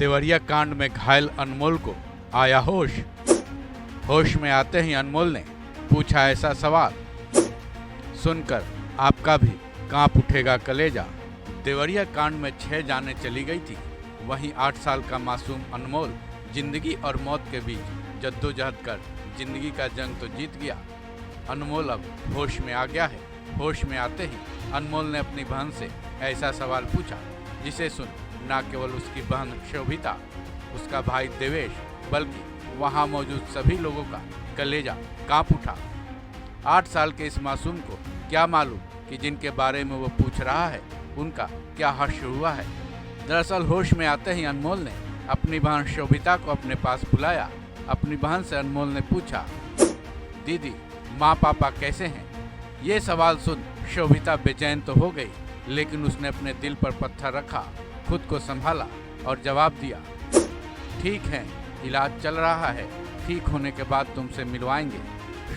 देवरिया कांड में घायल अनमोल को आया होश। होश में आते ही अनमोल ने पूछा ऐसा सवाल, सुनकर आपका भी कांप उठेगा कलेजा। देवरिया कांड में 6 जानें चली गई थी, वहीं 8 साल का मासूम अनमोल जिंदगी और मौत के बीच जद्दोजहद कर जिंदगी का जंग तो जीत गया। अनमोल अब होश में आ गया है। होश में आते ही अनमोल ने अपनी बहन से ऐसा सवाल पूछा जिसे सुन न केवल उसकी बहन शोभिता, उसका भाई देवेश, बल्कि वहां मौजूद सभी लोगों का कलेजा कांप उठा। 8 साल के इस मासूम को क्या मालूम कि जिनके बारे में वो पूछ रहा है उनका क्या हश्र हुआ है। दरअसल होश में आते ही अनमोल ने अपनी बहन शोभिता को अपने पास बुलाया। अपनी बहन से अनमोल ने पूछा, दीदी माँ पापा कैसे हैं? ये सवाल सुन शोभिता बेचैन तो हो गई, लेकिन उसने अपने दिल पर पत्थर रखा, खुद को संभाला और जवाब दिया, ठीक है, इलाज चल रहा है, ठीक होने के बाद तुमसे मिलवाएंगे।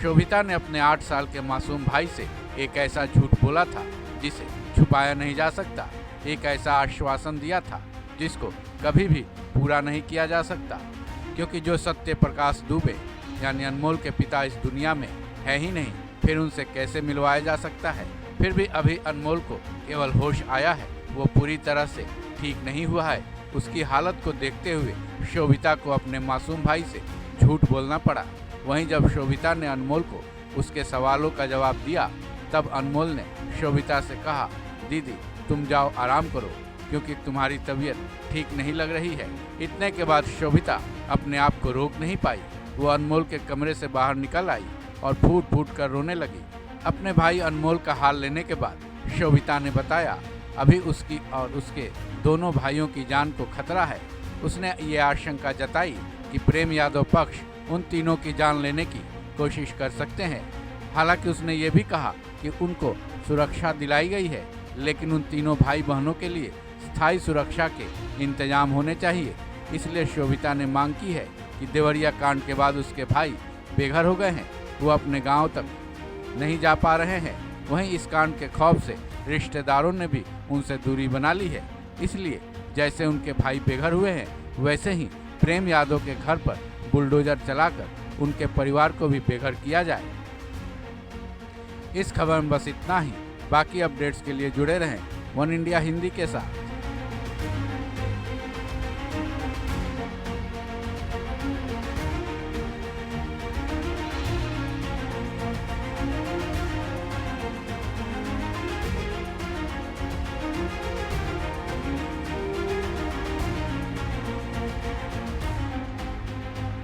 शोभिता ने अपने 8 साल के मासूम भाई से एक ऐसा झूठ बोला था जिसे छुपाया नहीं जा सकता, एक ऐसा आश्वासन दिया था जिसको कभी भी पूरा नहीं किया जा सकता, क्योंकि जो सत्य प्रकाश दुबे यानी अनमोल के पिता इस दुनिया में है ही नहीं, फिर उनसे कैसे मिलवाया जा सकता है। फिर भी अभी अनमोल को केवल होश आया है, वो पूरी तरह से ठीक नहीं हुआ है। उसकी हालत को देखते हुए शोभिता को अपने मासूम भाई से झूठ बोलना पड़ा। वहीं जब शोभिता ने अनमोल को उसके सवालों का जवाब दिया, तब अनमोल ने शोभिता से कहा, दीदी तुम जाओ आराम करो, क्योंकि तुम्हारी तबीयत ठीक नहीं लग रही है। इतने के बाद शोभिता अपने आप को रोक नहीं पाई। वो अनमोल के कमरे से बाहर निकल आई और फूट फूट कर रोने लगी। अपने भाई अनमोल का हाल लेने के बाद शोभिता ने बताया, अभी उसकी और उसके दोनों भाइयों की जान को खतरा है। उसने ये आशंका जताई कि प्रेम यादव पक्ष उन तीनों की जान लेने की कोशिश कर सकते हैं। हालांकि उसने ये भी कहा कि उनको सुरक्षा दिलाई गई है, लेकिन उन तीनों भाई बहनों के लिए स्थायी सुरक्षा के इंतजाम होने चाहिए। इसलिए शोभिता ने मांग की है कि देवरिया कांड के बाद उसके भाई बेघर हो गए हैं, वो अपने गांव तक नहीं जा पा रहे हैं। वहीं इस कांड के खौफ से रिश्तेदारों ने भी उनसे दूरी बना ली है। इसलिए जैसे उनके भाई बेघर हुए हैं, वैसे ही प्रेम यादव के घर पर बुलडोजर चलाकर उनके परिवार को भी बेघर किया जाए। इस खबर में बस इतना ही। बाकी अपडेट्स के लिए जुड़े रहें वन इंडिया हिंदी के साथ।